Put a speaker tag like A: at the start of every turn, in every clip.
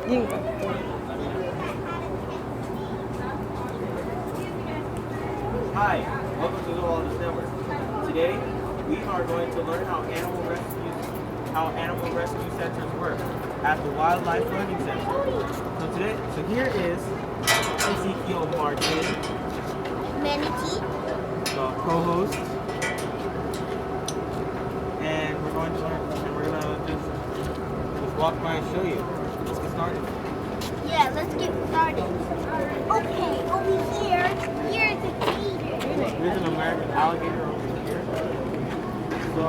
A: Hi, welcome to Zoologist Network. Today, we are going to learn how animal rescue centers work at the Wildlife Learning Center. So here is Ezekiel Martin,
B: Manatee,
A: the co-host, and we're going to just walk by and show you. Let's get started.
B: Yeah, let's get started. Okay, over here, here's a gator.
A: Here's an American alligator over here. So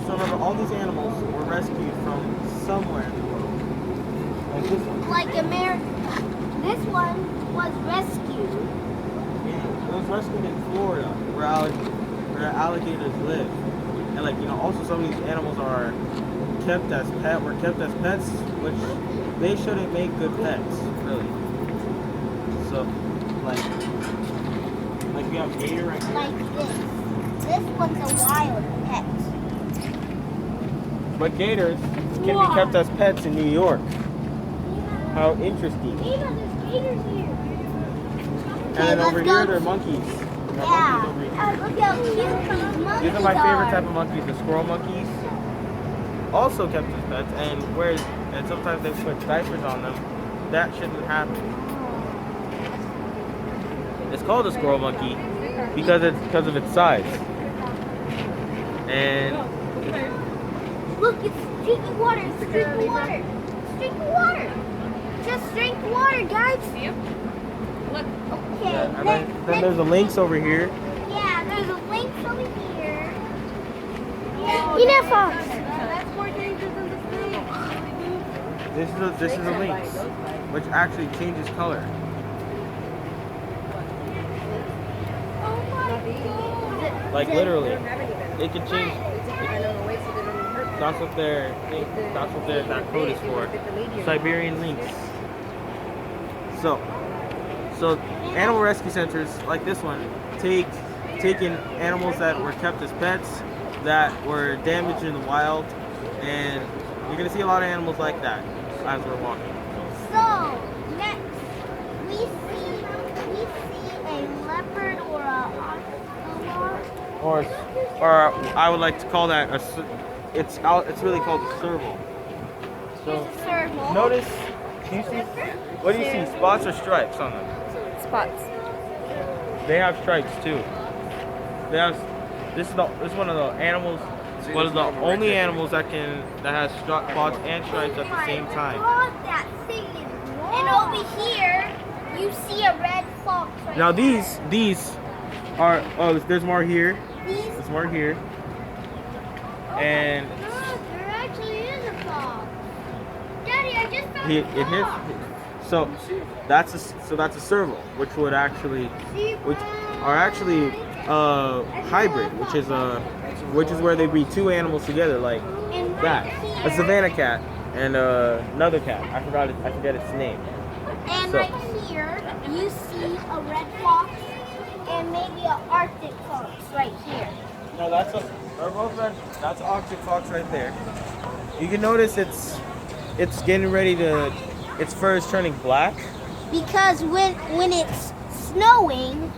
A: remember, all these animals were rescued from somewhere in the world. Like this one.
B: Like America. This one was rescued.
A: Yeah, it was rescued in Florida, where alligators live. And also some of these animals were kept as pets, which they shouldn't make good pets, really. So, like we have gator right here.
B: Like this. This one's a wild pet.
A: But gators can be kept as pets in New York. How interesting.
B: There's gators here.
A: And then over here, there are monkeys.
B: Yeah.
A: Monkeys over here.
B: Look how cute these monkeys
A: These are my favorite type of monkeys, the squirrel monkeys. Also kept as pets, and sometimes they put diapers on them. That shouldn't happen. It's called a squirrel monkey because of its size. And
B: look, it's drinking water. It's drinking water. It's drinking water. Just drink water, guys. Look. Okay.
A: yeah, then there's a lynx over here.
B: Yeah, there's a lynx over here. Yeah. Fox. That's more dangerous than the snake.
A: This is a lynx, which actually changes color.
B: Oh my God.
A: Like literally, it can change. That's what that code is for. Siberian lynx. So animal rescue centers like this one take in animals that were kept as pets that were damaged in the wild, and you're gonna see a lot of animals like that as we're walking.
B: So next we see a leopard or a ocelot.
A: Or I would like to call that it's really called a serval. So
B: It's a serval.
A: notice, do you see? What do you see? Spots or stripes on them?
C: Spots.
A: They have stripes too. This is one of the animals. One of the only animals that has spots and stripes at the same time.
B: God, that thing is long. And over here, you see a red fox. Right
A: Now
B: there.
A: these are there's more here.
B: These.
A: There's more here.
B: Oh
A: And
B: my God, there actually is a fox. Daddy, I just found a fox.
A: So that's a serval, which are actually hybrid, which is where they breed two animals together, like
B: And
A: that.
B: right
A: A savannah cat and another cat. I forget its name.
B: And
A: So-
B: right here, you see a red fox and maybe an Arctic fox right here.
A: No, that's an Arctic fox right there. You can notice it's getting ready to. Its fur is turning black.
B: Because when it's snowing,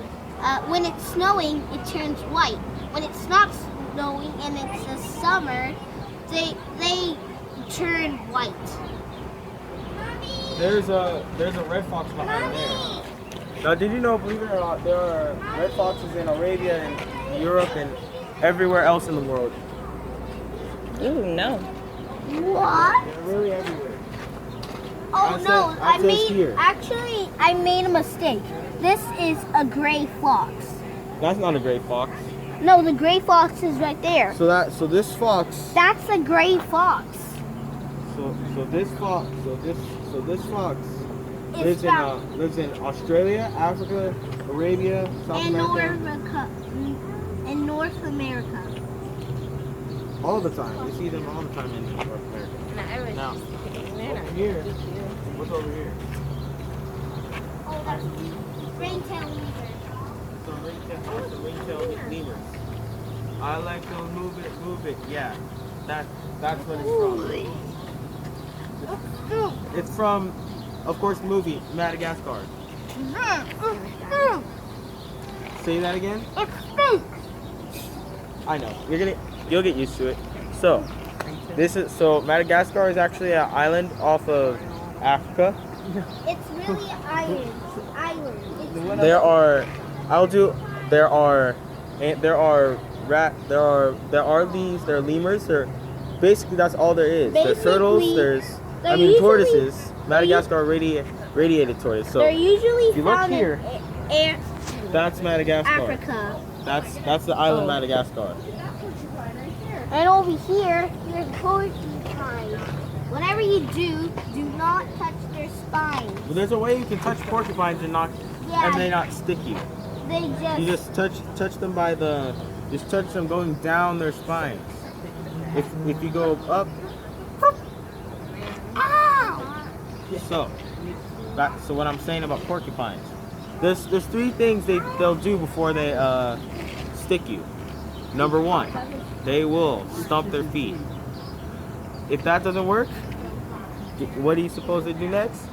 B: it turns white. When it's not snowing and it's the summer, they turn white.
A: There's a red fox behind there. Now, did you know? Believe it or not, there are red foxes in Arabia and Europe and everywhere else in the world.
C: Ooh, no.
B: What?
A: They're really everywhere.
B: Oh no!
A: I
B: made a mistake. This is a gray fox.
A: That's not a gray fox.
B: No, the gray fox is right there.
A: So this fox.
B: That's a gray fox.
A: This fox
B: It's
A: lives in Australia, Africa, Arabia, South America.
B: In North America.
A: All the time. You see them all the time in North America. Now, over here. What's over here?
B: Oh, that's ring-tailed lemur.
A: That's a ring-tailed lemur. I like to move it. Yeah, that's what it's from. It's from, of course, the movie Madagascar. Say that again.
B: It stinks.
A: I know. You'll get used to it. So, Madagascar is actually an island off of Africa.
B: It's really island. It's
A: There are lemurs. Basically that's all there is. There's turtles. Tortoises. Madagascar radiated tortoise. So
B: they're usually
A: if you look
B: found
A: here,
B: in
A: that's Madagascar.
B: Africa.
A: That's the island Madagascar.
B: And over here, there's porcupine. Whatever you do not touch their spines.
A: Well, there's a way you can touch porcupines and they not stick you. You just touch them touch them going down their spines. If you go up.
B: Ow!
A: So what I'm saying about porcupines. There's 3 things they'll do before they stick you. Number 1, they will stomp their feet. If that doesn't work, what do you suppose they do next?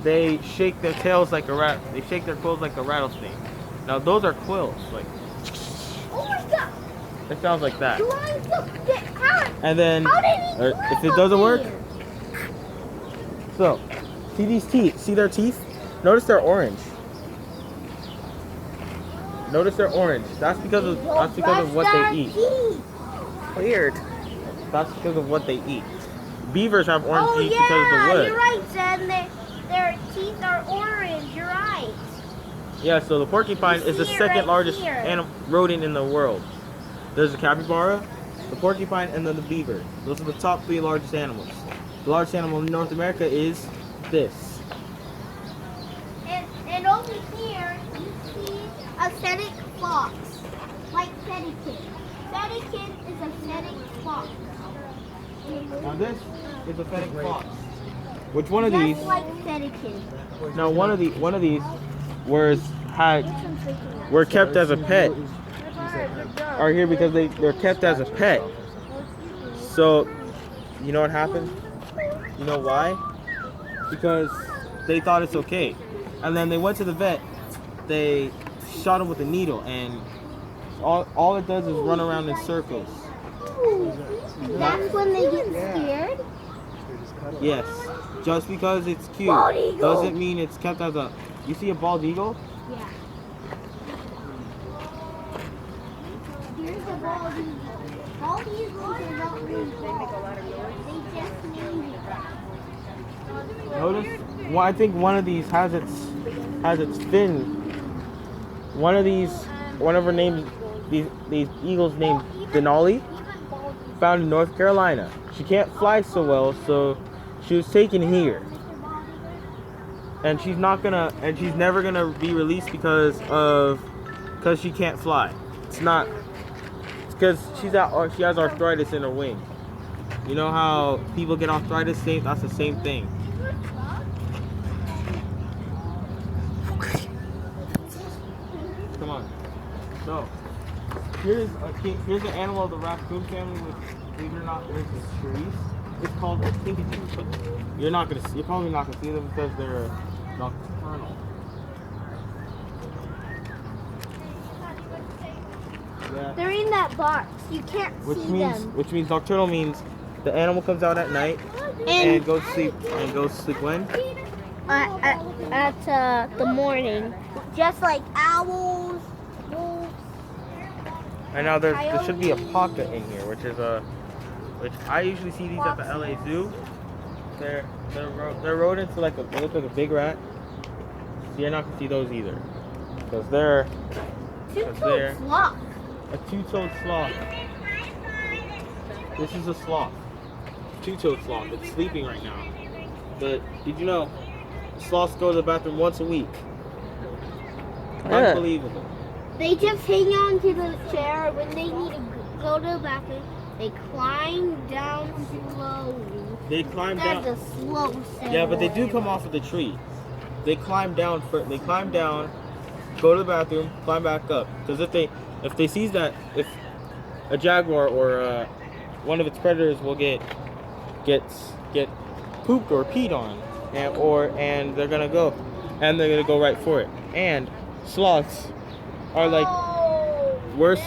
A: They shake their tails like a rat. They shake their quills like a rattlesnake. Now those are quills. Like,
B: Oh my god!
A: it sounds like that.
B: Get out!
A: And then, if it doesn't work, so see these teeth. See their teeth? Notice they're orange. Notice they're orange. That's because of what they eat.
C: Weird.
A: That's because of what they eat. Beavers have orange teeth because of the wood.
B: You're right, Zen. Their teeth are orange. You're right.
A: Yeah, so the porcupine is the second largest rodent in the world. There's the capybara, the porcupine, and then the beaver. Those are the top 3 largest animals. The largest animal in North America is this.
B: And over here, you see a fennec fox. Like Fennekin. Fennekin is a fennec fox.
A: Now this is a fennec fox. Which one of these?
B: Just like Fennekin.
A: Now one of these were kept as a pet. Are here because they're kept as a pet. So, you know what happened? You know why? Because they thought it's okay. And then they went to the vet. They shot him with a needle, and all it does is run around in circles.
B: That's when they get scared?
A: Yes. Just because it's cute doesn't mean it's kept as a... You see a bald eagle?
B: Yeah. Here's a bald eagle. Bald eagles are not really bald. They just named it.
A: Notice, I think one of these has its fin. One of her names, these eagles named Denali, found in North Carolina. She can't fly so well, so she was taken here. And she's never gonna be released because she can't fly. It's because she has arthritis in her wing. You know how people get arthritis? That's the same thing. Come on. So here's an animal of the raccoon family, which, believe it or not, lives in trees. It's called a kinkajou, but you're probably not gonna see them because they're nocturnal. Yeah.
B: They're in that box. You can't see them.
A: Which means nocturnal means the animal comes out at night and goes to sleep when?
B: At the morning. Just like owls, wolves.
A: And now there should be a pocket in here, which I usually see these at the LA Zoo. They're rodents, they look like a big rat. So you're not gonna see those either, because they're
B: Two-toed sloth.
A: a two-toed sloth. This is a sloth, two-toed sloth. It's sleeping right now. But did you know sloths go to the bathroom once a week? Unbelievable.
B: They just hang on to the chair when they need to go to the bathroom. They climb down slowly.
A: They climb down.
B: That's a slow sound.
A: Yeah, but they do come off of the tree. They climb down. They climb down, go to the bathroom, climb back up. Because if they sees that, if a jaguar or one of its predators will get pooped or peed on, and they're gonna go right for it. And sloths are like worse,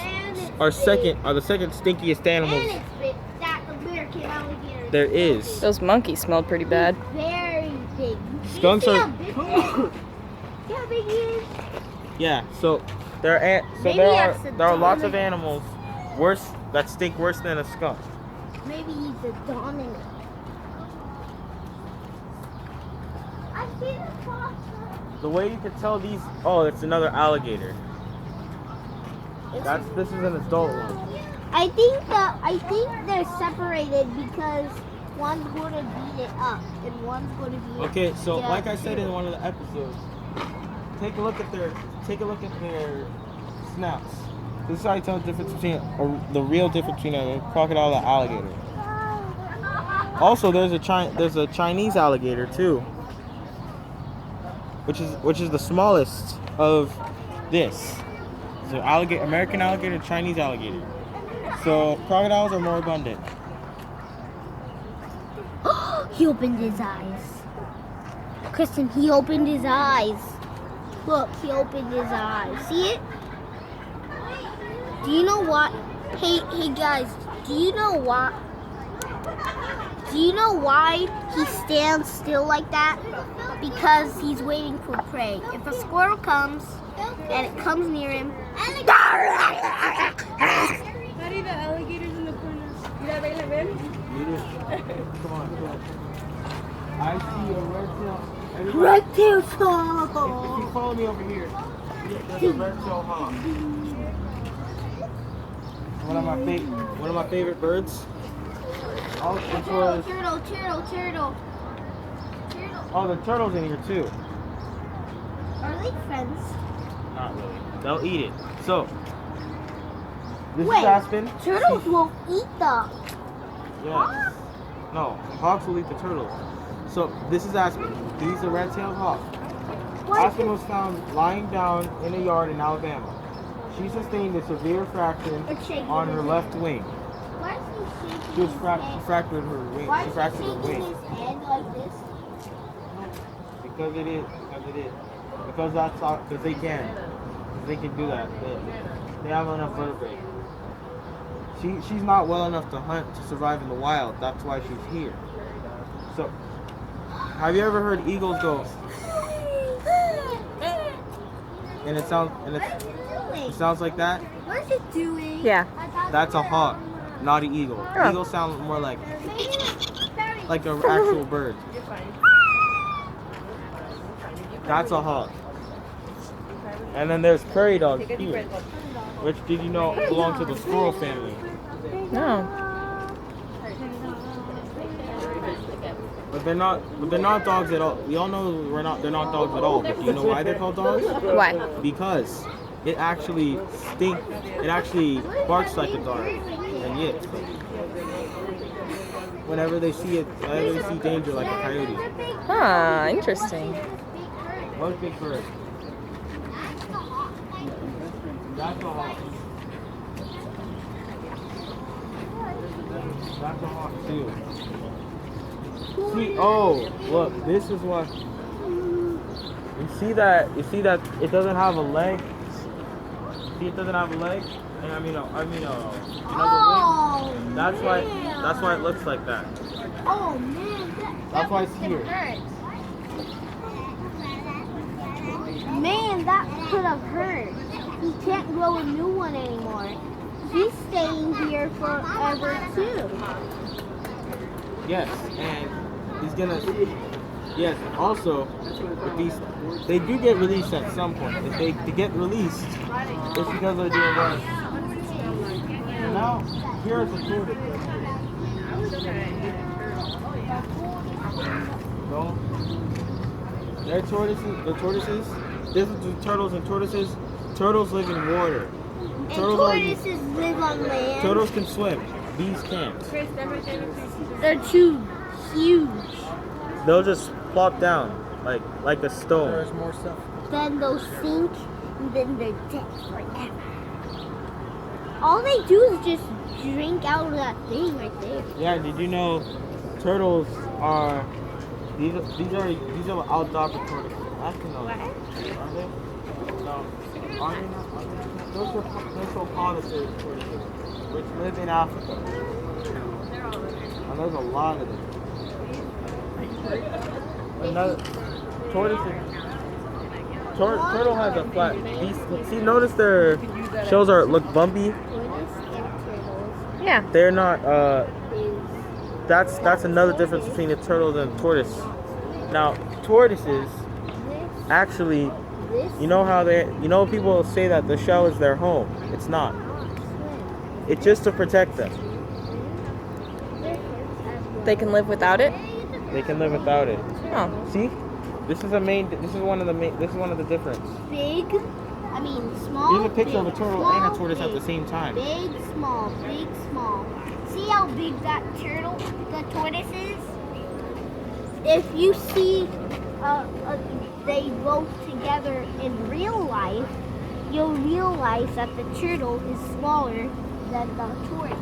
A: are the second stinkiest animals
B: And it's big, that American alligator.
A: there is.
C: Those monkeys smelled pretty bad.
B: Very big.
A: Skunks
B: See
A: are-
B: how big he is? See how big he is?
A: Yeah, so there
B: Maybe
A: are
B: that's the
A: lots of
B: dominant-
A: animals that stink worse than a skunk.
B: Maybe he's the dominant. I see the fox.
A: The way you could tell these, oh, it's another alligator. This is an adult one.
B: I think they're separated because one's going to beat it up and one's going to be.
A: Okay, so
B: Yeah.
A: like I said in one of the episodes, take a look at their snouts. This is how you tell the difference between the real difference between a crocodile and an alligator. Also, there's a Chinese alligator too, which is the smallest of this. So American alligator, Chinese alligator. So crocodiles are more abundant.
B: He opened his eyes. Kristen, he opened his eyes. Look, he opened his eyes. See it? Do you know what? Hey guys, do you know what? Do you know why he stands still like that? Because he's waiting for prey. If a squirrel comes and it comes near him,
D: Buddy, the alligators in the corner. Mira, ven, ven.
A: Come on. I see a red-tailed.
B: RedTailed
A: If you
B: Hawk.
A: follow me over here, there's a red-tailed hawk. One of my favorite birds.
B: Turtle.
A: Oh, the turtles in here too.
B: Are they friends?
A: Not really. They'll eat it. So this
B: Wait,
A: is Aspen.
B: turtles won't eat them.
A: Yes. No, hawks will eat the turtles. So this is Aspen. He's a red-tailed hawk.
B: Why
A: Aspen was found lying down in a yard in Alabama. She sustained a severe fracture
B: It's shaking.
A: on her left wing.
B: Why is he shaking
A: She was
B: his
A: she
B: head?
A: fractured her wing.
B: Why
A: She
B: is
A: fractured
B: he
A: her
B: shaking
A: wing.
B: his head like this?
A: Because it is. Because that's all. Because they can. They can do that. They have enough vertebrae. She's not well enough to hunt to survive in the wild. That's why she's here. So, have you ever heard eagles go? And it sounds like that.
B: What's it doing?
C: Yeah.
A: That's a hawk, not an eagle.
C: Oh.
A: Eagles sound more like an actual bird. That's a hawk. And then there's prairie dogs here, which did you know belong to the squirrel family?
C: No.
A: But they're not dogs at all. We all know they're not dogs at all. But do you know why they're called dogs?
C: Why?
A: Because it actually barks like a dog and yips. Whenever they see danger like a coyote.
C: Huh, interesting.
A: What's big bird? That's a hawk. That's a hawk too. See, oh, look, this is what. You see that it doesn't have a leg? See, it doesn't have a leg? And another wing. That's why it looks like that.
B: Oh man,
A: That's why it's here.
B: Man, that could have hurt. He can't grow a new one anymore. He's staying here forever too.
A: Yes, and he's gonna. Yes, also, with these, they do get released at some point. If they get released, it's because they're doing well. And now, here's a tortoise. No, they're tortoises. The tortoises. This is the turtles and tortoises. Turtles live in water.
B: And
A: Turtles
B: tortoises live on land.
A: Turtles can swim. These can't.
B: They're too huge.
A: They'll just plop down like a stone.
E: There's more stuff.
B: Then they'll sink, and then they're dead forever. All they do is just drink out of that thing right there.
A: Yeah, did you know turtles are These are outdoor tortoises. Actually, no. Are they? No. Are they not? Those are polysaur tortoises, which live in Africa. And there's a lot of them. Another tortoise. Turtle has a flat. See, notice their shells look bumpy.
C: Yeah.
A: They're not. That's another difference between a turtle and a tortoise. Now, tortoises actually, you know people say that the shell is their home. It's not. It's just to protect them.
C: They can live without it?
A: They can live without it.
C: Oh.
A: See? This is one of the difference.
B: Small.
A: Here's a picture of a turtle and a
B: small,
A: tortoise at
B: big.
A: the same time.
B: Big, small, big, small. See how big that the tortoise is? If you see they both together in real life, you'll realize that the turtle is smaller than the tortoise.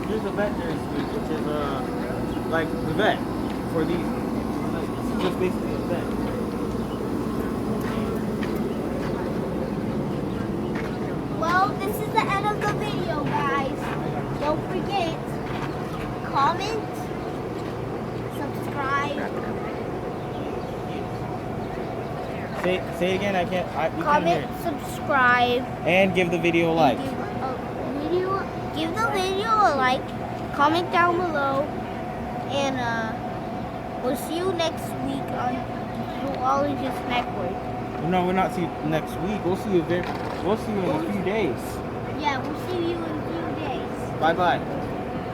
A: Here's a veterinary suite, which is like the vet for these. This is just basically a vet.
B: Well, this is the end of the video, guys. Don't forget, comment, subscribe.
A: Say it again. You can't hear
B: Comment,
A: it.
B: subscribe.
A: And give the video a like.
B: Give the video a like. Comment down below. And we'll see you next week on Zoologist Network.
A: No, we'll not see you next week. We'll see you in a few days.
B: Yeah, we'll see you in a few days.
A: Bye bye.